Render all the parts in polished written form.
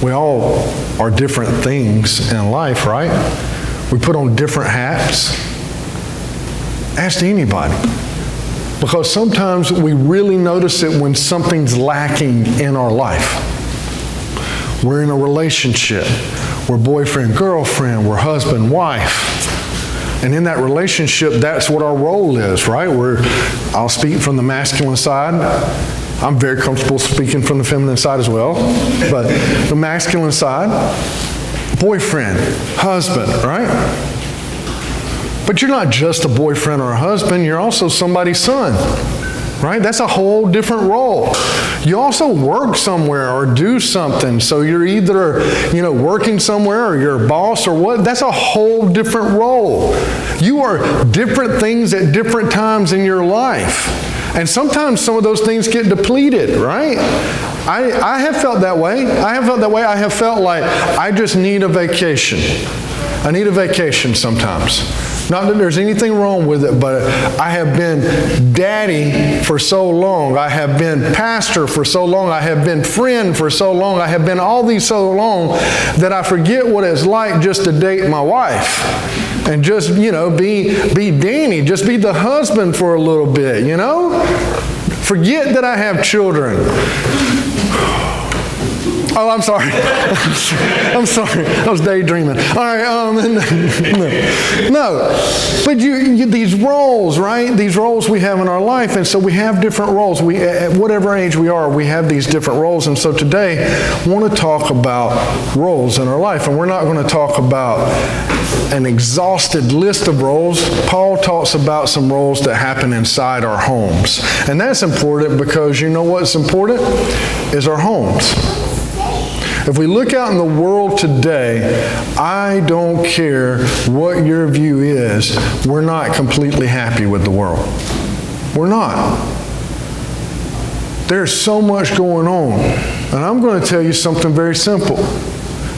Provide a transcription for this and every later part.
We all are different things in life, right? We put on different hats. Ask anybody. Because sometimes we really notice it when something's lacking in our life. We're in a relationship. We're boyfriend, girlfriend. We're husband, wife. And in that relationship, that's what our role is, right? I'll speak from the masculine side. I'm very comfortable speaking from the feminine side as well. But the masculine side, boyfriend, husband, right? But you're not just a boyfriend or a husband, you're also somebody's son, right? That's a whole different role. You also work somewhere or do something, so you're either, working somewhere or you're a boss or what. That's a whole different role. You are different things at different times in your life. And sometimes some of those things get depleted, right? I have felt that way. I have felt like I just need a vacation. I need a vacation sometimes. Not that there's anything wrong with it, but I have been daddy for so long. I have been pastor for so long. I have been friend for so long. I have been all these so long that I forget what it's like just to date my wife. And just, be Danny. Just be the husband for a little bit, Forget that I have children. Oh, I'm sorry. I'm sorry. I was daydreaming. All right. No. But these roles, right? These roles we have in our life, and so we have different roles. At whatever age we are, we have these different roles. And so today, I want to talk about roles in our life, and we're not going to talk about an exhausted list of roles. Paul talks about some roles that happen inside our homes, and that's important because you know what's important is our homes. If we look out in the world today, I don't care what your view is, we're not completely happy with the world. We're not. There's so much going on. And I'm going to tell you something very simple.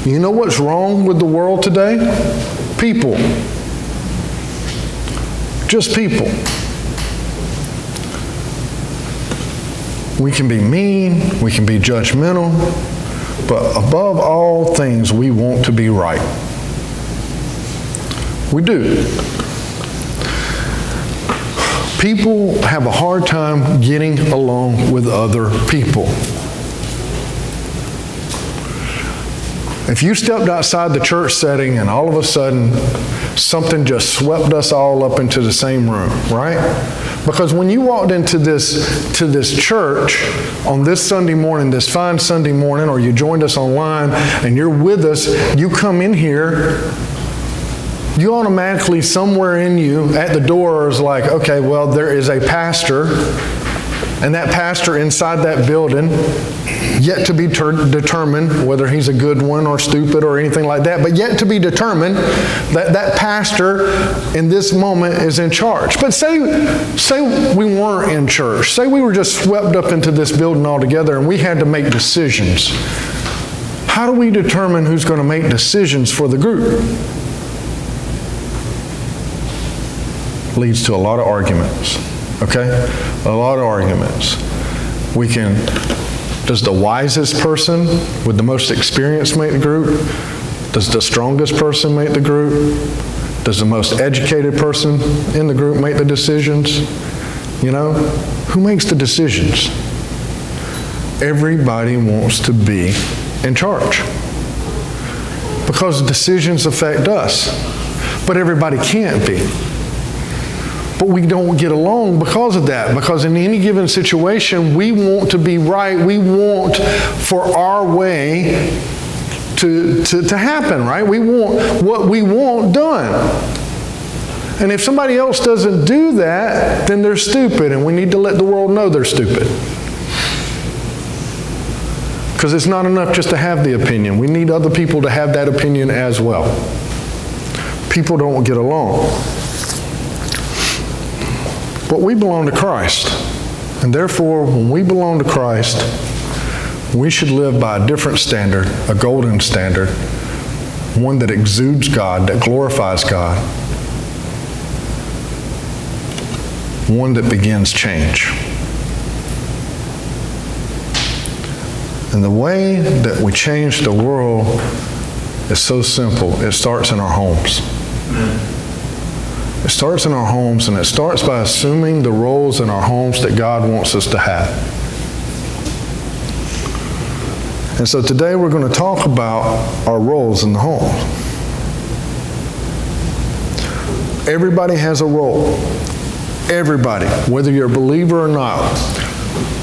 You know what's wrong with the world today? People. Just people. We can be mean, we can be judgmental, but above all things, we want to be right. We do. People have a hard time getting along with other people. If you stepped outside the church setting and all of a sudden something just swept us all up into the same room, right? Because when you walked into this church on this Sunday morning, this fine Sunday morning, or you joined us online and you're with us, you come in here, you automatically, somewhere in you, at the door is like, okay, well, there is a pastor, and that pastor inside that building, yet to be determined whether he's a good one or stupid or anything like that, but yet to be determined that pastor in this moment is in charge. But say we weren't in church. Say we were just swept up into this building altogether and we had to make decisions. How do we determine who's going to make decisions for the group? Leads to a lot of arguments, okay? A lot of arguments. Does the wisest person with the most experience make the group? Does the strongest person make the group? Does the most educated person in the group make the decisions? Who makes the decisions? Everybody wants to be in charge because decisions affect us, but everybody can't be. But we don't get along because of that. Because in any given situation, we want to be right. We want for our way to happen, right? We want what we want done. And if somebody else doesn't do that, then they're stupid. And we need to let the world know they're stupid. Because it's not enough just to have the opinion. We need other people to have that opinion as well. People don't get along. But we belong to Christ. And therefore, when we belong to Christ, we should live by a different standard, a golden standard, one that exudes God, that glorifies God, one that begins change. And the way that we change the world is so simple. It starts in our homes. It starts in our homes, and it starts by assuming the roles in our homes that God wants us to have. And so today we're going to talk about our roles in the home. Everybody has a role. Everybody, whether you're a believer or not.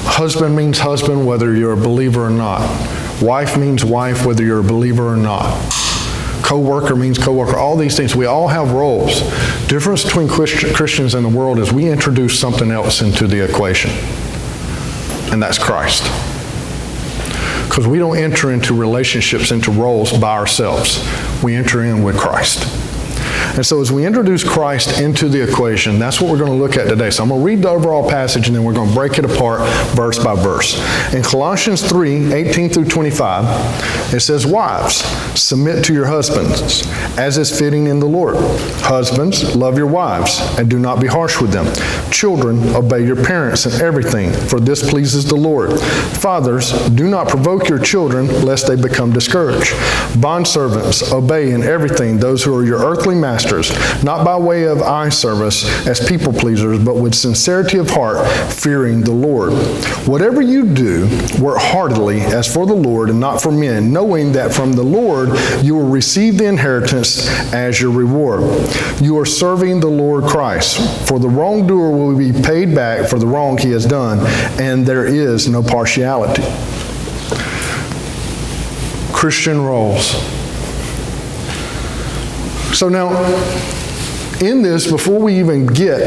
Husband means husband, whether you're a believer or not. Wife means wife, whether you're a believer or not. Co-worker means co-worker. All these things, we all have roles. Difference between Christians and the world is we introduce something else into the equation, and that's Christ. Because we don't enter into relationships, into roles by ourselves. We enter in with Christ. And so as we introduce Christ into the equation, that's what we're going to look at today. So I'm going to read the overall passage, and then we're going to break it apart verse by verse. In Colossians 3, 18 through 25, it says, "Wives, submit to your husbands, as is fitting in the Lord. Husbands, love your wives, and do not be harsh with them. Children, obey your parents in everything, for this pleases the Lord. Fathers, do not provoke your children, lest they become discouraged. Bondservants, obey in everything those who are your earthly masters, not by way of eye service as people pleasers, but with sincerity of heart, fearing the Lord. Whatever you do, work heartily as for the Lord and not for men, knowing that from the Lord you will receive the inheritance as your reward. You are serving the Lord Christ, for the wrongdoer will be paid back for the wrong he has done, and there is no partiality." Christian roles. So now, in this, before we even get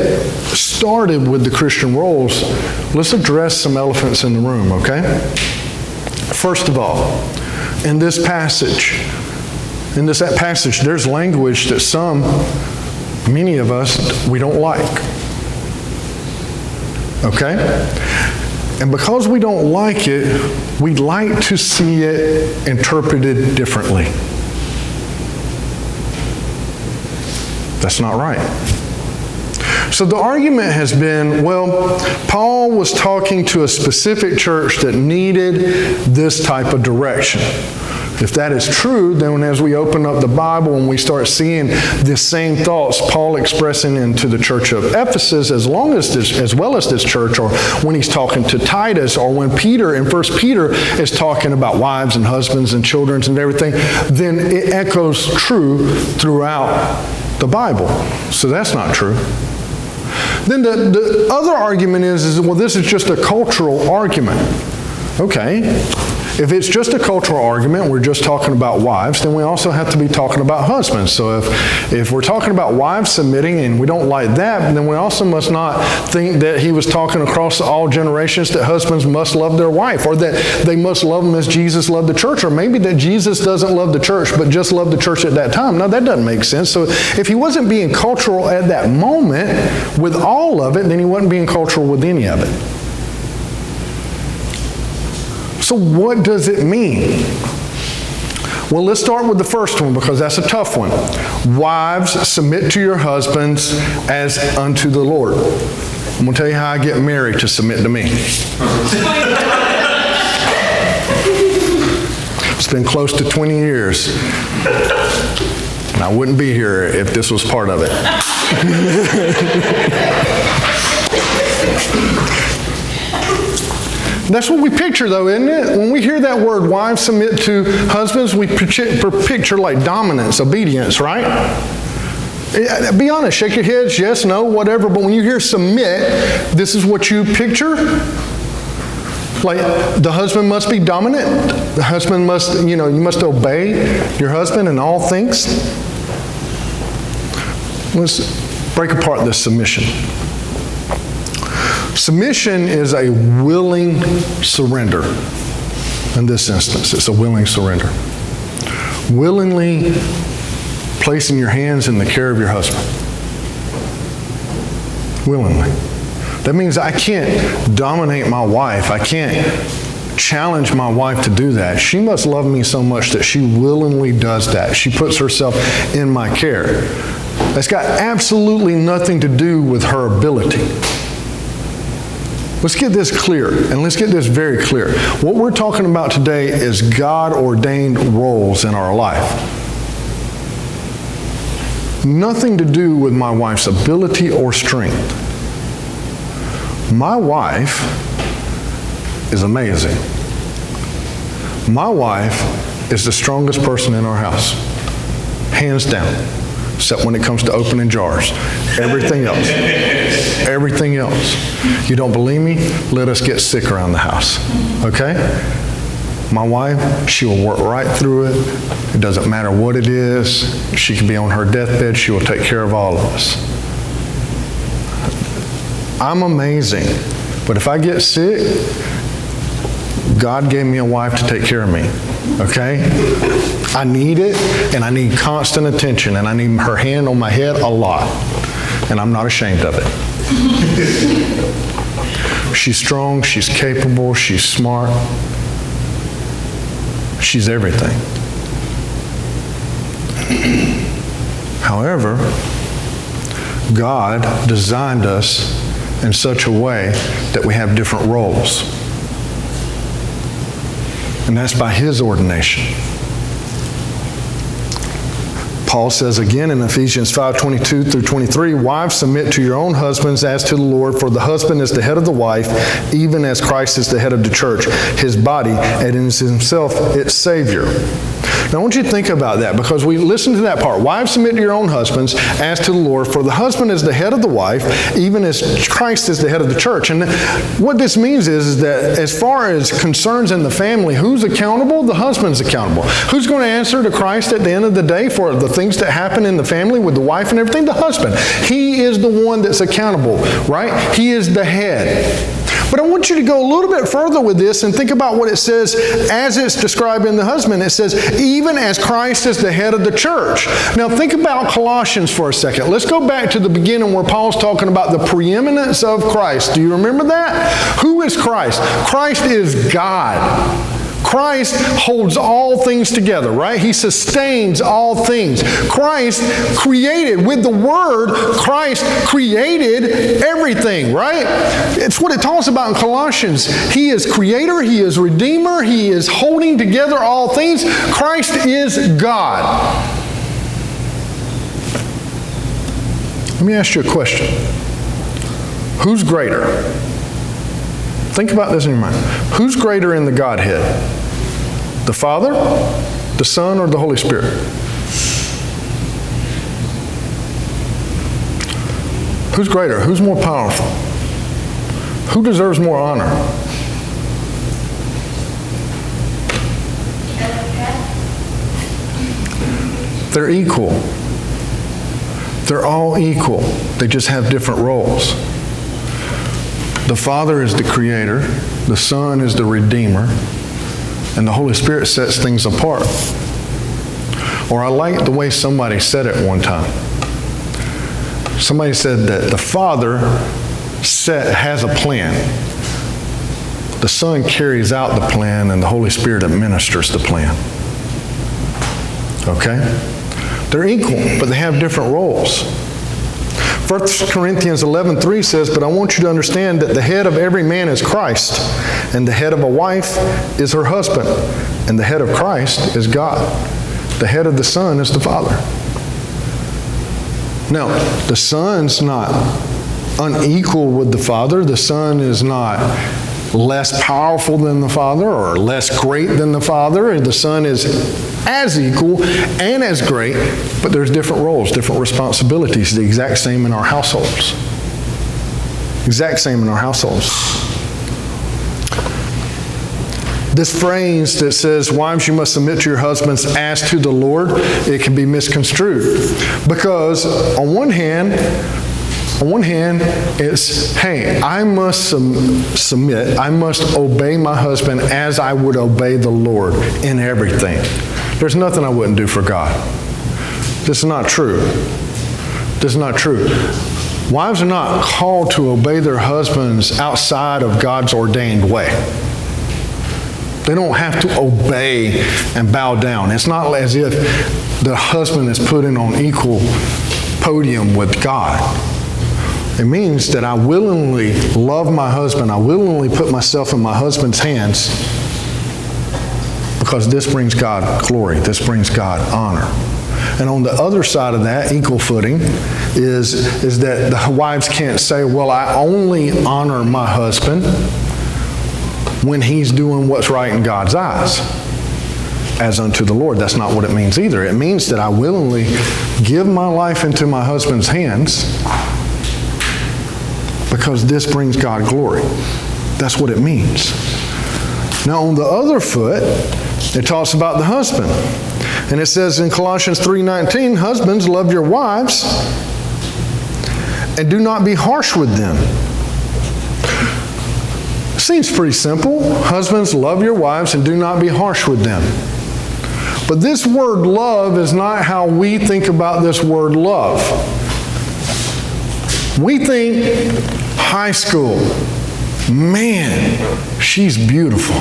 started with the Christian roles, let's address some elephants in the room, okay? First of all, in this passage, there's language that many of us, we don't like. Okay? And because we don't like it, we'd like to see it interpreted differently. That's not right. So the argument has been, well, Paul was talking to a specific church that needed this type of direction. If that is true, then as we open up the Bible and we start seeing the same thoughts Paul expressing into the church of Ephesus, as well as this church, or when he's talking to Titus, or when Peter in 1 Peter is talking about wives and husbands and children and everything, then it echoes true throughout the Bible. So that's not true. Then the other argument is, well, this is just a cultural argument. Okay. If it's just a cultural argument, we're just talking about wives, then we also have to be talking about husbands. So if we're talking about wives submitting and we don't like that, then we also must not think that he was talking across all generations that husbands must love their wife, or that they must love them as Jesus loved the church, or maybe that Jesus doesn't love the church but just loved the church at that time. No, that doesn't make sense. So if he wasn't being cultural at that moment with all of it, then he wasn't being cultural with any of it. So what does it mean? Well, let's start with the first one because that's a tough one. Wives, submit to your husbands as unto the Lord. I'm going to tell you how I get married to submit to me. It's been close to 20 years. And I wouldn't be here if this was part of it. That's what we picture, though, isn't it? When we hear that word, wives submit to husbands, we picture like dominance, obedience, right? Be honest, shake your heads, yes, no, whatever. But when you hear submit, this is what you picture. Like the husband must be dominant. The husband must, you must obey your husband in all things. Let's break apart this submission. Submission is a willing surrender. In this instance, it's a willing surrender. Willingly placing your hands in the care of your husband. Willingly. That means I can't dominate my wife. I can't challenge my wife to do that. She must love me so much that she willingly does that. She puts herself in my care. That's got absolutely nothing to do with her ability. Let's get this clear, and let's get this very clear. What we're talking about today is God-ordained roles in our life. Nothing to do with my wife's ability or strength. My wife is amazing. My wife is the strongest person in our house, hands down, except when it comes to opening jars. Everything else. Everything else. You don't believe me? Let us get sick around the house, okay? My wife, she will work right through it. It doesn't matter what it is. She can be on her deathbed. She will take care of all of us. I'm amazing. But if I get sick, God gave me a wife to take care of me, okay? I need it, and I need constant attention, and I need her hand on my head a lot, and I'm not ashamed of it. She's strong, she's capable, she's smart. She's everything. However, God designed us in such a way that we have different roles. And that's by His ordination. Paul says again in Ephesians 5:22 through 23, wives, submit to your own husbands as to the Lord, for the husband is the head of the wife, even as Christ is the head of the church, His body, and is Himself its Savior. Now I want you to think about that, because we listen to that part. Wives, submit to your own husbands as to the Lord, for the husband is the head of the wife, even as Christ is the head of the church. And what this means is that as far as concerns in the family, who's accountable? The husband's accountable. Who's going to answer to Christ at the end of the day for the things that happen in the family with the wife and everything? The husband. He is the one that's accountable, right? He is the head. But I want you to go a little bit further with this and think about what it says as it's described in the husband. It says, even as Christ is the head of the church. Now think about Colossians for a second. Let's go back to the beginning where Paul's talking about the preeminence of Christ. Do you remember that? Who is Christ? Christ is God. Christ holds all things together, right? He sustains all things. Christ created, with the Word, Christ created everything, right? It's what it talks about in Colossians. He is creator, He is redeemer, He is holding together all things. Christ is God. Let me ask you a question. Who's greater? Think about this in your mind. Who's greater in the Godhead? The Father, the Son, or the Holy Spirit? Who's greater? Who's more powerful? Who deserves more honor? They're equal. They're all equal. They just have different roles. The Father is the creator, the Son is the redeemer, and the Holy Spirit sets things apart. Or I like the way somebody said it one time. Somebody said that the Father has a plan. The Son carries out the plan, and the Holy Spirit administers the plan. Okay? They're equal, but they have different roles. 1 Corinthians 11:3 says, but I want you to understand that the head of every man is Christ, and the head of a wife is her husband, and the head of Christ is God. The head of the Son is the Father. Now, the Son's not unequal with the Father. The Son is not less powerful than the Father or less great than the Father. The Son is as equal and as great, but there's different roles, different responsibilities, the exact same in our households. Exact same in our households. This phrase that says, wives, you must submit to your husbands as to the Lord, it can be misconstrued. Because on one hand, it's, hey, I must submit, I must obey my husband as I would obey the Lord in everything. There's nothing I wouldn't do for God. This is not true. This is not true. Wives are not called to obey their husbands outside of God's ordained way. They don't have to obey and bow down. It's not as if the husband is put in on equal podium with God. It means that I willingly love my husband. I willingly put myself in my husband's hands because this brings God glory. This brings God honor. And on the other side of that, equal footing, is that the wives can't say, well, I only honor my husband when he's doing what's right in God's eyes, as unto the Lord. That's not what it means either. It means that I willingly give my life into my husband's hands because this brings God glory. That's what it means. Now, on the other foot, it talks about the husband. And it says in Colossians 3:19, husbands, love your wives and do not be harsh with them. Seems pretty simple. Husbands, love your wives and do not be harsh with them. But this word love is not how we think about this word love. We think high school. Man, she's beautiful.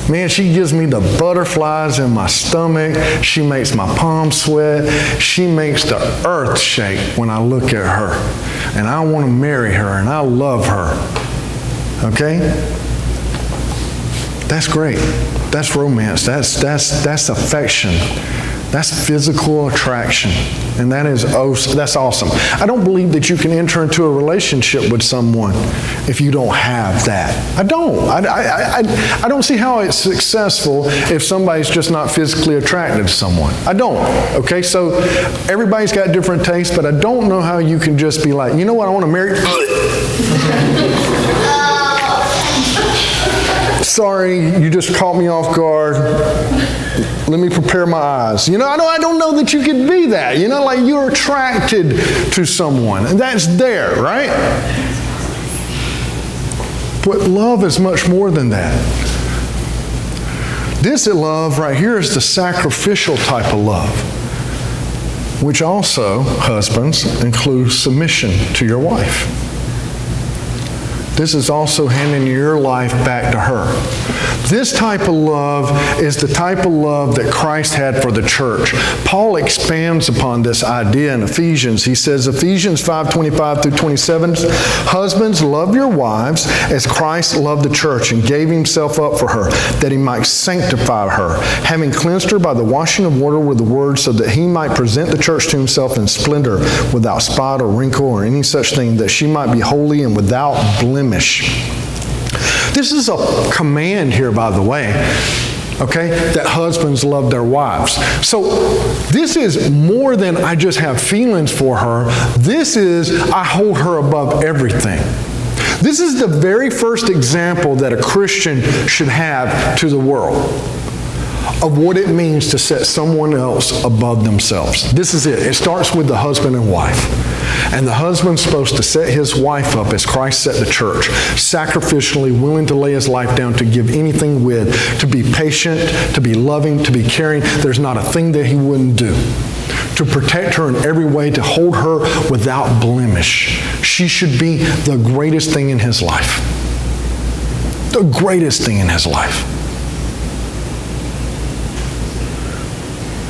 Man, she gives me the butterflies in my stomach. She makes my palms sweat. She makes the earth shake when I look at her. And I want to marry her and I love her. Okay? That's great. That's romance. That's affection. That's physical attraction. And that's awesome. I don't believe that you can enter into a relationship with someone if you don't have that. I don't. I don't see how it's successful if somebody's just not physically attracted to someone. I don't. Okay, so everybody's got different tastes, but I don't know how you can just be like, you know what, I want to marry. Sorry, you just caught me off guard. Let me prepare my eyes. You know, I don't know that you could be that. You know, like you're attracted to someone, and that's there, right? But love is much more than that. This love right here is the sacrificial type of love, which also, husbands, includes submission to your wife. This is also handing your life back to her. This type of love is the type of love that Christ had for the church. Paul expands upon this idea in Ephesians. He says, Ephesians 5:25 through 27, husbands, love your wives as Christ loved the church and gave himself up for her, that he might sanctify her, having cleansed her by the washing of water with the word, so that he might present the church to himself in splendor, without spot or wrinkle or any such thing, that she might be holy and without blemish. This is a command here, by the way, okay, that husbands love their wives. So this is more than I just have feelings for her. This is I hold her above everything. This is the very first example that a Christian should have to the world of what it means to set someone else above themselves. This is it. It starts with the husband and wife. And the husband's supposed to set his wife up as Christ set the church, sacrificially willing to lay his life down to give anything with, to be patient, to be loving, to be caring. There's not a thing that he wouldn't do. To protect her in every way, to hold her without blemish. She should be the greatest thing in his life. The greatest thing in his life.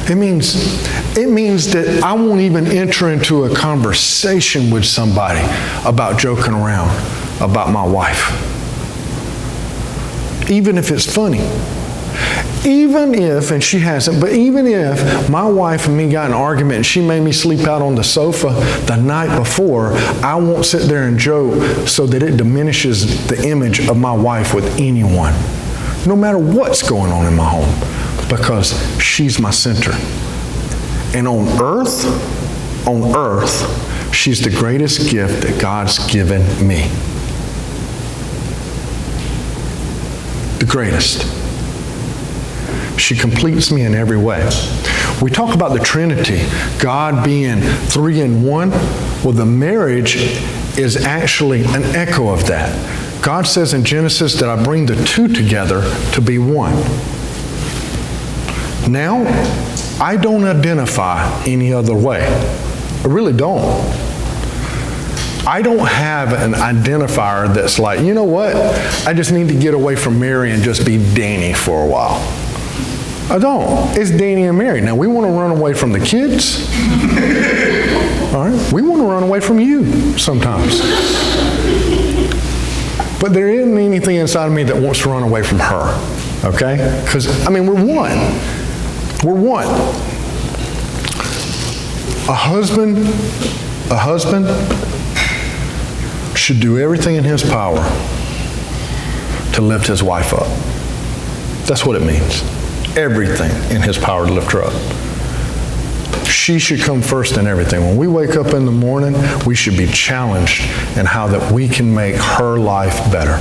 It means that I won't even enter into a conversation with somebody about joking around about my wife. Even if it's funny. Even if, and she hasn't, but even if my wife and me got in an argument and she made me sleep out on the sofa the night before, I won't sit there and joke so that it diminishes the image of my wife with anyone. No matter what's going on in my home. Because she's my center. And on earth, she's the greatest gift that God's given me. The greatest. She completes me in every way. We talk about the Trinity, God being 3 in 1. Well, the marriage is actually an echo of that. God says in Genesis that I bring the two together to be one. Now, I don't identify any other way. I really don't. I don't have an identifier that's like, you know what? I just need to get away from Mary and just be Danny for a while. I don't. It's Danny and Mary. Now, we want to run away from the kids. all right? We want to run away from you sometimes. But there isn't anything inside of me that wants to run away from her, okay? Because, we're one. We're one. A husband should do everything in his power to lift his wife up. That's what it means. Everything in his power to lift her up. She should come first in everything. When we wake up in the morning, we should be challenged in how that we can make her life better.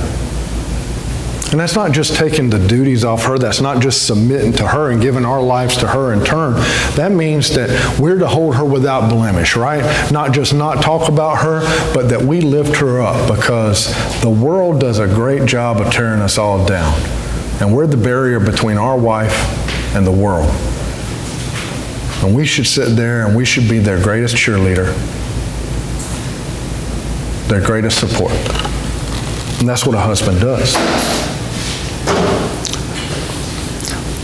And that's not just taking the duties off her. That's not just submitting to her and giving our lives to her in turn. That means that we're to hold her without blemish, right? Not just not talk about her, but that we lift her up, because the world does a great job of tearing us all down. And we're the barrier between our wife and the world. And we should sit there and we should be their greatest cheerleader, their greatest support. And that's what a husband does.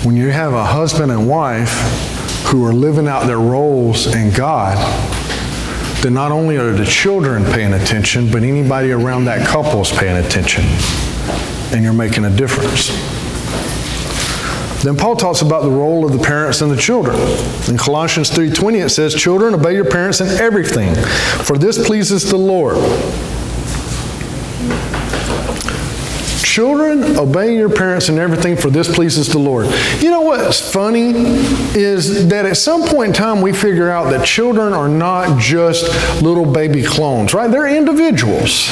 When you have a husband and wife who are living out their roles in God, then not only are the children paying attention, but anybody around that couple is paying attention. And you're making a difference. Then Paul talks about the role of the parents and the children. In Colossians 3:20 it says, "Children, obey your parents in everything, for this pleases the Lord." Children, obey your parents in everything, for this pleases the Lord. You know what's funny is that at some point in time we figure out that children are not just little baby clones, right? They're individuals.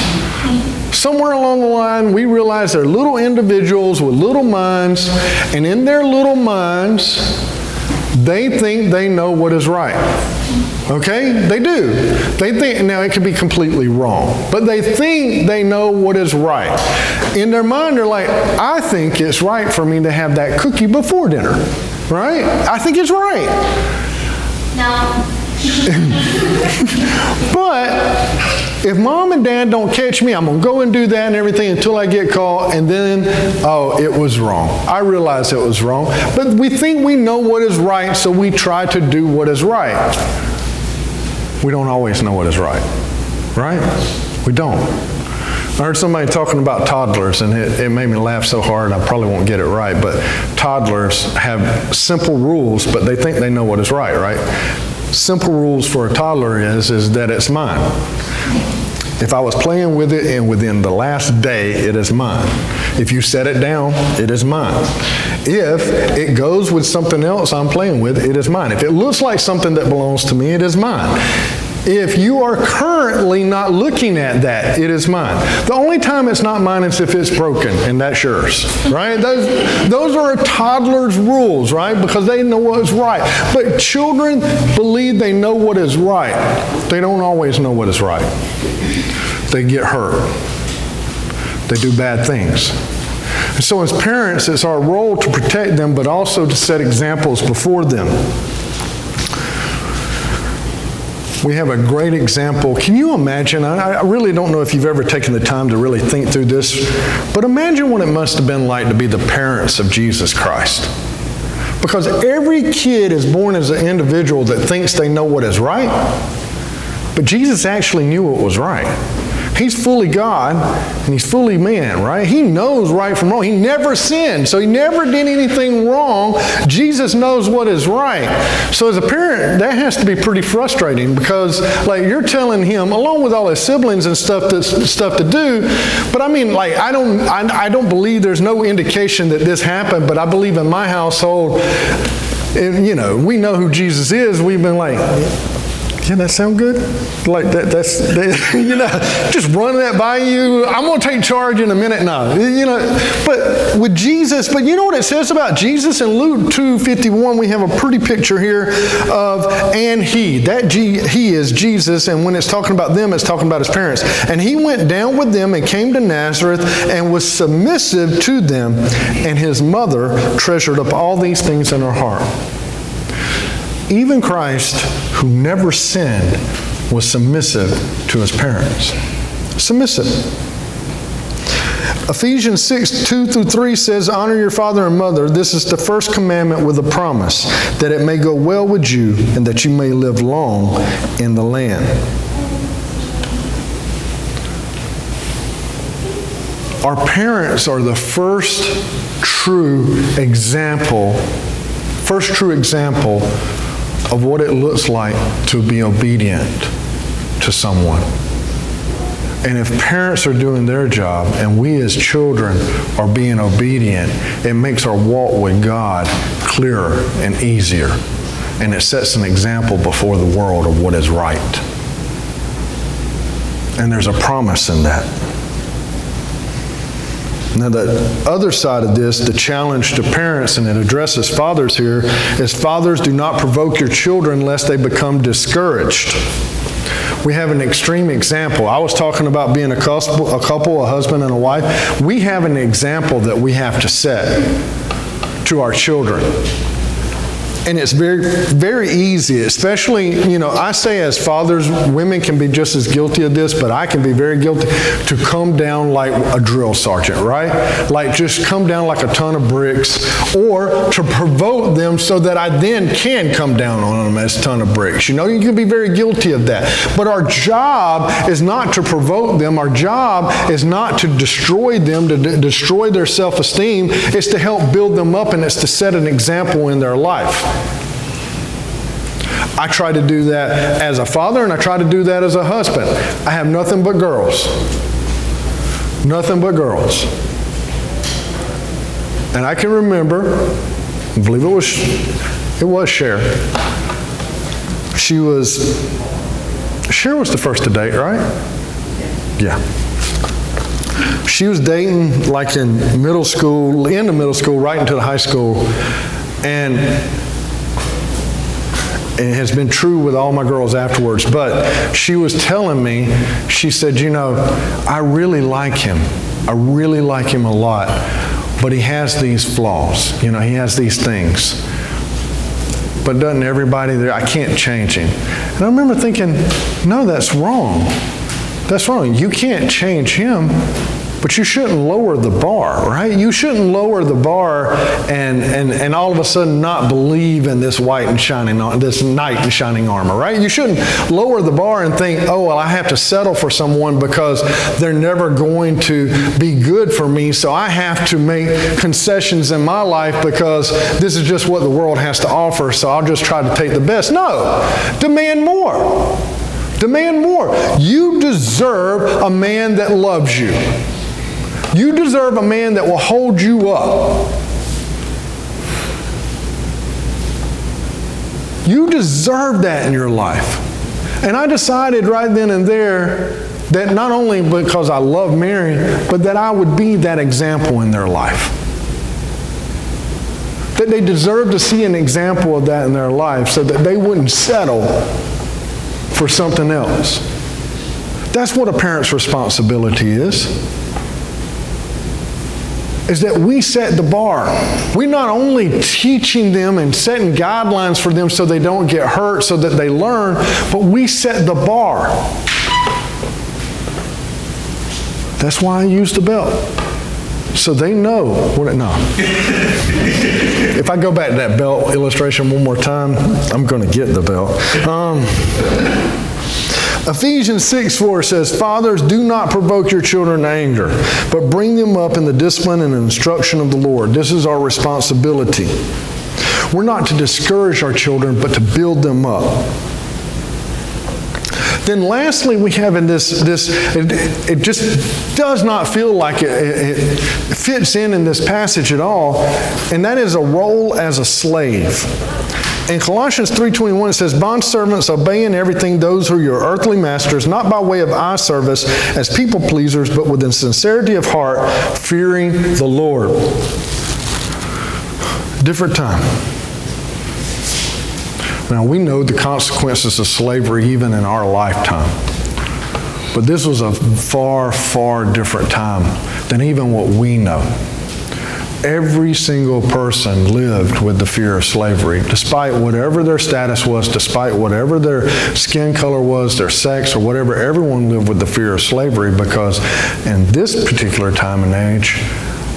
Somewhere along the line we realize they're little individuals with little minds, and in their little minds they think they know what is right. Okay? They do. They think, now it could be completely wrong, but they think they know what is right. In their mind, they're like, I think it's right for me to have that cookie before dinner, right? I think it's right. No. But if mom and dad don't catch me, I'm going to go and do that and everything until I get caught, and then, oh, it was wrong. I realize it was wrong. But we think we know what is right, so we try to do what is right. We don't always know what is right, right? We don't. I heard somebody talking about toddlers, and it made me laugh so hard I probably won't get it right, but toddlers have simple rules, but they think they know what is right, right? Simple rules for a toddler is that it's mine. If I was playing with it and within the last day, it is mine. If you set it down, it is mine. If it goes with something else I'm playing with, it is mine. If it looks like something that belongs to me, it is mine. If you are currently not looking at that, it is mine. The only time it's not mine is if it's broken, and that's yours, right? Those are a toddler's rules, right? Because they know what's right. But children believe they know what is right. They don't always know what is right. They get hurt. They do bad things. And so as parents, it's our role to protect them, but also to set examples before them. We have a great example. Can you imagine? I really don't know if you've ever taken the time to really think through this, but imagine what it must have been like to be the parents of Jesus Christ. Because every kid is born as an individual that thinks they know what is right, but Jesus actually knew what was right. He's fully God, and he's fully man, right? He knows right from wrong. He never sinned, so he never did anything wrong. Jesus knows what is right. So as a parent, that has to be pretty frustrating, because like you're telling him, along with all his siblings and stuff to do, but I mean, like I don't believe, there's no indication that this happened, but I believe in my household, you know, we know who Jesus is. We've been like, yeah, that sound good? Like that's you know, just running that by you. I'm going to take charge in a minute now. You know, but with Jesus, but you know what it says about Jesus in Luke 2:51? We have a pretty picture here of "and he." That he is Jesus, and when it's talking about them, it's talking about his parents. And he went down with them and came to Nazareth and was submissive to them, and his mother treasured up all these things in her heart. Even Christ, who never sinned, was submissive to his parents. Submissive. Ephesians 6, 2 through 3 says, honor your father and mother. This is the first commandment with a promise, that it may go well with you and that you may live long in the land. Our parents are the first true example of what it looks like to be obedient to someone. And if parents are doing their job and we as children are being obedient, it makes our walk with God clearer and easier. And it sets an example before the world of what is right. And there's a promise in that. Now, the other side of this, the challenge to parents, and it addresses fathers here, is fathers, do not provoke your children lest they become discouraged. We have an extreme example. I was talking about being a couple, a husband and a wife. We have an example that we have to set to our children. And it's very, very easy, especially, I say as fathers, women can be just as guilty of this, but I can be very guilty, to come down like a drill sergeant, right? Like just come down like a ton of bricks, or to provoke them so that I then can come down on them as a ton of bricks. You can be very guilty of that. But our job is not to provoke them. Our job is not to destroy them, to destroy their self-esteem. It's to help build them up, and it's to set an example in their life. I try to do that as a father, and I try to do that as a husband. I have nothing but girls. Nothing but girls. And I can remember, I believe it was Cher. Cher was the first to date, right? Yeah. She was dating like in middle school, end of middle school, right into the high school. And it has been true with all my girls afterwards, but she was telling me, she said, I really like him. I really like him a lot, but he has these flaws. He has these things. But doesn't everybody there, I can't change him. And I remember thinking, no, that's wrong. That's wrong. You can't change him. But you shouldn't lower the bar, right? You shouldn't lower the bar and all of a sudden not believe in this knight in shining armor, right? You shouldn't lower the bar and think, oh, well, I have to settle for someone because they're never going to be good for me, so I have to make concessions in my life because this is just what the world has to offer, so I'll just try to take the best. No, demand more. Demand more. You deserve a man that loves you. You deserve a man that will hold you up. You deserve that in your life. And I decided right then and there that not only because I love Mary, but that I would be that example in their life. That they deserve to see an example of that in their life so that they wouldn't settle for something else. That's what a parent's responsibility is that we set the bar. We're not only teaching them and setting guidelines for them so they don't get hurt, so that they learn, but we set the bar. That's why I use the belt. So they know what it, no. If I go back to that belt illustration one more time, I'm going to get the belt. Ephesians 6:4 says, fathers, do not provoke your children to anger, but bring them up in the discipline and instruction of the Lord. This is our responsibility. We're not to discourage our children, but to build them up. Then lastly, we have in this it just does not feel like it fits in this passage at all, and that is a role as a slave. In Colossians 3:21, it says, bondservants, obey in everything those who are your earthly masters, not by way of eye service as people pleasers, but with a sincerity of heart, fearing the Lord. Different time. Now, we know the consequences of slavery even in our lifetime. But this was a far, far different time than even what we know. Every single person lived with the fear of slavery, despite whatever their status was, despite whatever their skin color was, their sex, or whatever. Everyone lived with the fear of slavery because in this particular time and age,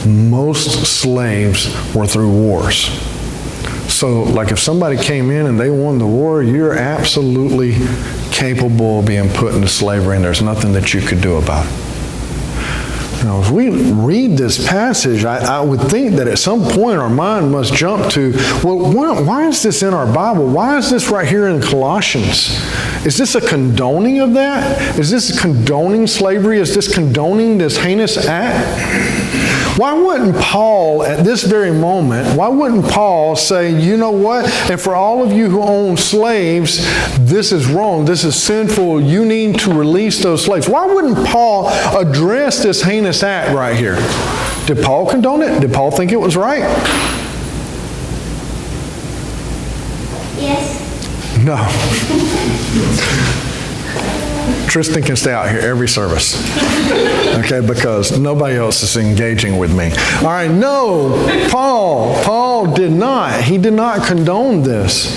most slaves were through wars. So, like if somebody came in and they won the war, you're absolutely capable of being put into slavery, and there's nothing that you could do about it. Now, as we read this passage, I would think that at some point our mind must jump to, well, why is this in our Bible? Why is this right here in Colossians? Is this a condoning of that? Is this condoning slavery? Is this condoning this heinous act? Why wouldn't Paul, at this very moment, why wouldn't Paul say, you know what, and for all of you who own slaves, this is wrong, this is sinful, you need to release those slaves. Why wouldn't Paul address this heinous act right here? Did Paul condone it? Did Paul think it was right? Yes. No. Tristan can stay out here every service, okay, because nobody else is engaging with me. All right, no, Paul did not. He did not condone this.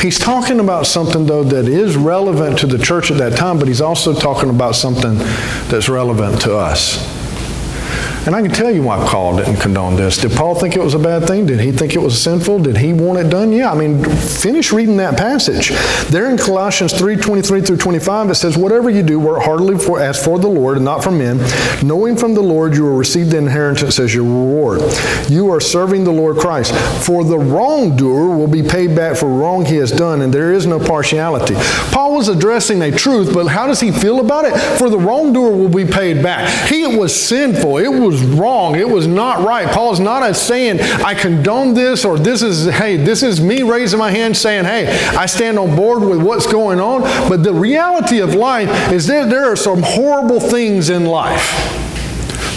He's talking about something, though, that is relevant to the church at that time, but he's also talking about something that's relevant to us. And I can tell you why Paul didn't condone this. Did Paul think it was a bad thing? Did he think it was sinful? Did he want it done? Yeah, I mean, finish reading that passage. There in Colossians 3:23 through 25, it says, whatever you do, work heartily as for the Lord and not for men, knowing from the Lord you will receive the inheritance as your reward. You are serving the Lord Christ. For the wrongdoer will be paid back for wrong he has done, and there is no partiality. Paul was addressing a truth, but how does he feel about it? For the wrongdoer will be paid back. It was sinful. It was wrong. It was not right. Paul's not saying, I condone this, or this is me raising my hand saying, hey, I stand on board with what's going on. But the reality of life is that there are some horrible things in life.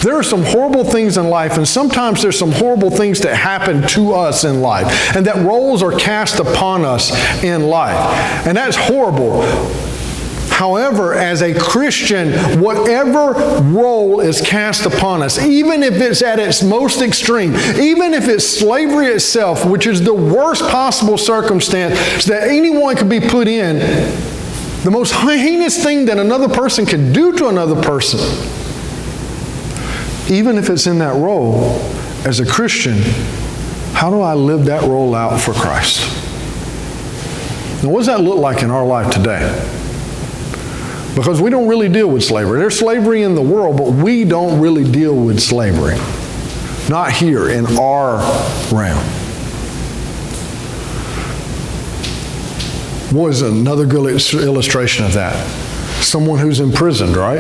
There are some horrible things in life, and sometimes there's some horrible things that happen to us in life, and that roles are cast upon us in life. And that's horrible. However, as a Christian, whatever role is cast upon us, even if it's at its most extreme, even if it's slavery itself, which is the worst possible circumstance that anyone could be put in, the most heinous thing that another person can do to another person, even if it's in that role, as a Christian, how do I live that role out for Christ? Now, what does that look like in our life today? Because we don't really deal with slavery. There's slavery in the world, but we don't really deal with slavery. Not here in our realm. What is another good illustration of that? Someone who's imprisoned, right?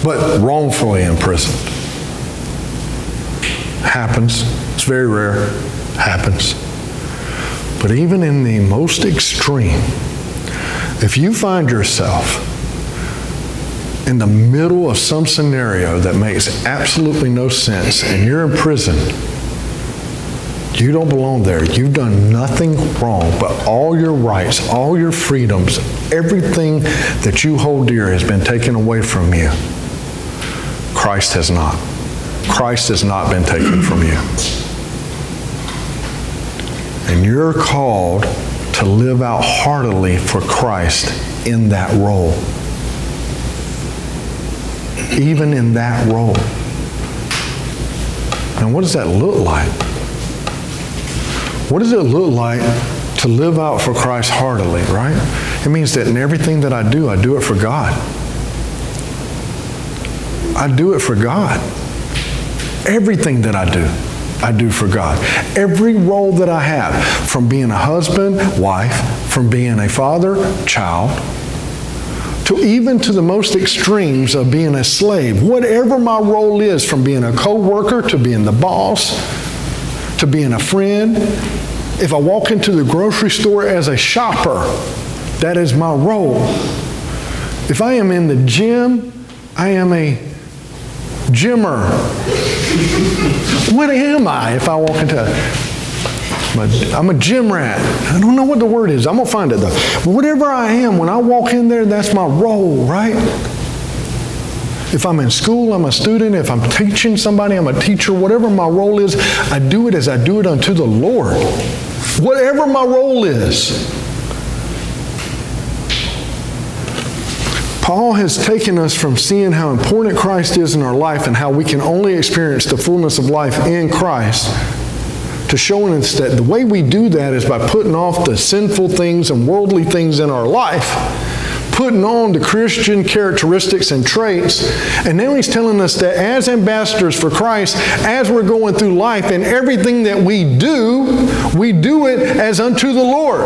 But wrongfully imprisoned. Happens. It's very rare. Happens. But even in the most extreme, if you find yourself in the middle of some scenario that makes absolutely no sense and you're in prison, you don't belong there. You've done nothing wrong, but all your rights, all your freedoms, everything that you hold dear has been taken away from you. Christ has not. Christ has not been taken from you. And you're called to live out heartily for Christ in that role. Even in that role. And what does that look like? What does it look like to live out for Christ heartily, right? It means that in everything that I do it for God. I do it for God. Everything that I do for God. Every role that I have, from being a husband, wife, from being a father, child, to even to the most extremes of being a slave, whatever my role is, from being a co-worker to being the boss, to being a friend. If I walk into the grocery store as a shopper, that is my role. If I am in the gym, I am a gymmer. What am I if I walk into I'm a gym rat. I don't know what the word is. I'm going to find it though. But whatever I am, when I walk in there, that's my role, right? If I'm in school, I'm a student. If I'm teaching somebody, I'm a teacher. Whatever my role is, I do it as I do it unto the Lord. Whatever my role is. Paul has taken us from seeing how important Christ is in our life and how we can only experience the fullness of life in Christ to showing us that the way we do that is by putting off the sinful things and worldly things in our life, putting on the Christian characteristics and traits. And now he's telling us that as ambassadors for Christ, as we're going through life, and everything that we do it as unto the Lord.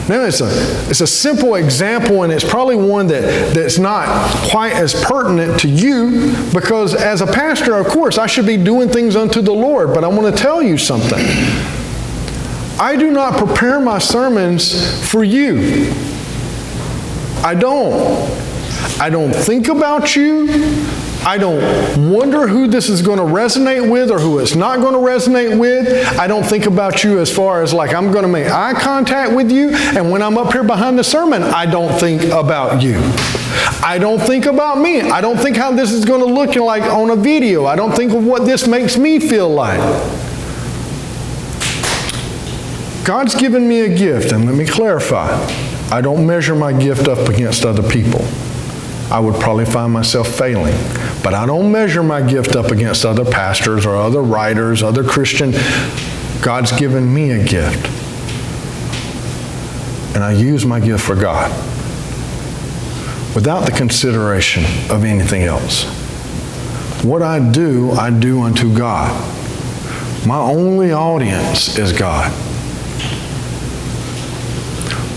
Now, it's a simple example, and it's probably one that's not quite as pertinent to you, because as a pastor, of course, I should be doing things unto the Lord. But I want to tell you something. I do not prepare my sermons for you. I don't think about you. I don't wonder who this is going to resonate with or who it's not going to resonate with. I don't think about you as far as like I'm going to make eye contact with you, and when I'm up here behind the sermon, I don't think about you. I don't think about me. I don't think how this is going to look like on a video. I don't think of what this makes me feel like. God's given me a gift, and let me clarify. I don't measure my gift up against other people. I would probably find myself failing. But I don't measure my gift up against other pastors or other writers, other Christian. God's given me a gift. And I use my gift for God without the consideration of anything else. What I do unto God. My only audience is God.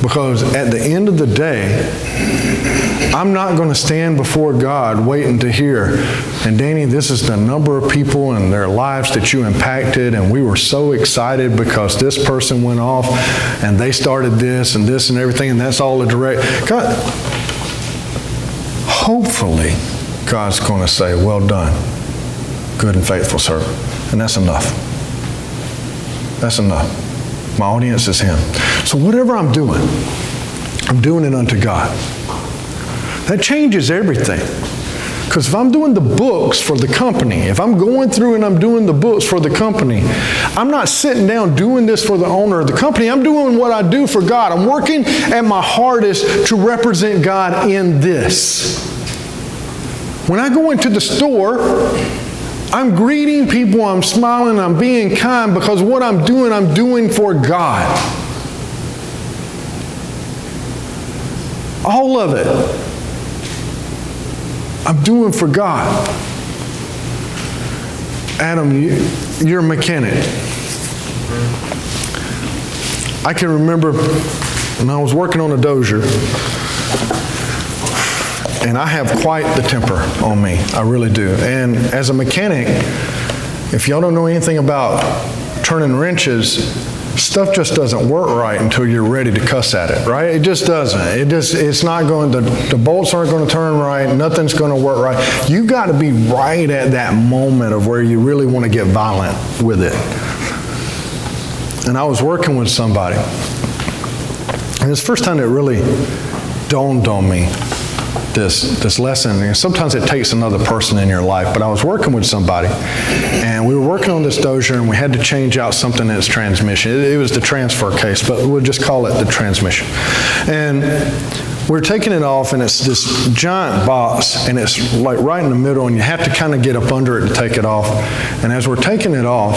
Because at the end of the day, I'm not going to stand before God waiting to hear, and Danny, this is the number of people and their lives that you impacted, and we were so excited because this person went off and they started this and everything, and that's all the direct. God, hopefully, God's going to say, well done, good and faithful servant. And that's enough. That's enough. My audience is Him. So whatever I'm doing it unto God. That changes everything. Because if I'm doing the books for the company, if I'm going through and I'm doing the books for the company, I'm not sitting down doing this for the owner of the company. I'm doing what I do for God. I'm working at my hardest to represent God in this. When I go into the store, I'm greeting people, I'm smiling, I'm being kind, because what I'm doing for God. All of it. I'm doing for God. Adam, you're a mechanic. I can remember when I was working on a Dozier, and I have quite the temper on me. I really do. And as a mechanic, if y'all don't know anything about turning wrenches, stuff just doesn't work right until you're ready to cuss at it, right? It just doesn't. It's not going, the bolts aren't going to turn right, nothing's going to work right. You got to be right at that moment of where you really want to get violent with it. And I was working with somebody, and it's the first time it really dawned on me, this lesson. And sometimes it takes another person in your life, but I was working with somebody, and we were working on this Dozier, and we had to change out something in its transmission. It was the transfer case, but we'll just call it the transmission. And we're taking it off, and it's this giant box, and it's like right in the middle, and you have to kind of get up under it to take it off. And as we're taking it off,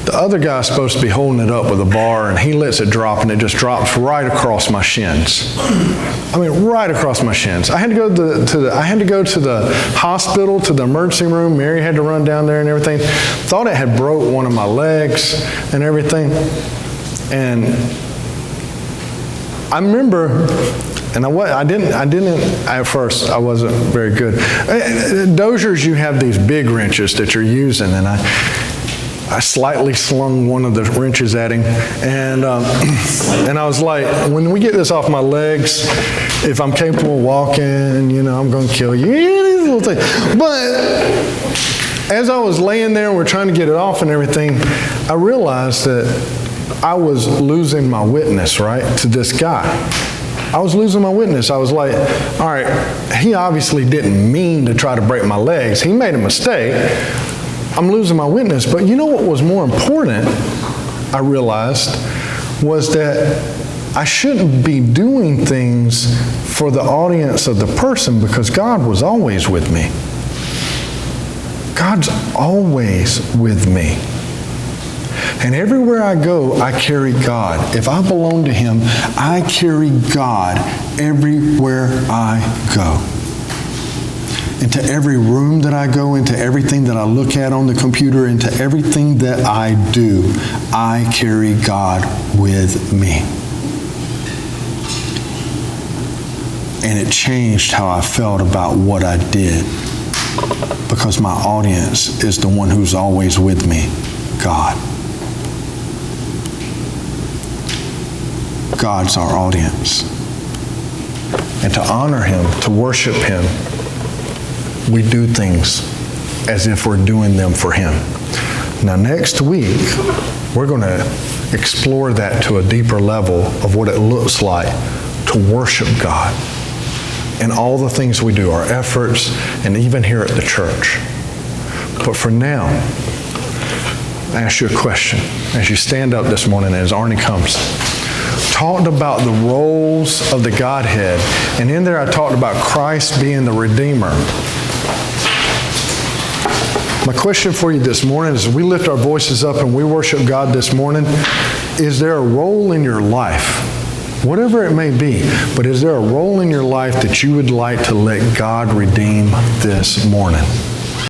the other guy's supposed to be holding it up with a bar, and he lets it drop, and it just drops right across my shins. I mean, right across my shins. I had to go to the hospital, to the emergency room. Mary had to run down there and everything. Thought it had broke one of my legs and everything. And I remember, and I didn't at first. I wasn't very good. Doziers, you have these big wrenches that you're using, and I slightly slung one of the wrenches at him, and I was like, when we get this off my legs, if I'm capable of walking, I'm going to kill you. These little things. But as I was laying there and we're trying to get it off and everything, I realized that I was losing my witness, right, to this guy. I was losing my witness. I was like, all right, he obviously didn't mean to try to break my legs. He made a mistake. I'm losing my witness. But you know what was more important, I realized, was that I shouldn't be doing things for the audience of the person, because God was always with me. God's always with me. And everywhere I go, I carry God. If I belong to Him, I carry God everywhere I go. Into every room that I go, into everything that I look at on the computer, into everything that I do, I carry God with me. And it changed how I felt about what I did, because my audience is the one who's always with me, God. God's our audience. And to honor Him, to worship Him, we do things as if we're doing them for Him. Now, next week, we're going to explore that to a deeper level of what it looks like to worship God in all the things we do, our efforts, and even here at the church. But for now, I ask you a question as you stand up this morning, as Arnie comes. Talked about the roles of the Godhead, and in there I talked about Christ being the Redeemer. My question for you this morning is, as we lift our voices up and we worship God this morning, is there a role in your life, whatever it may be, but is there a role in your life that you would like to let God redeem this morning?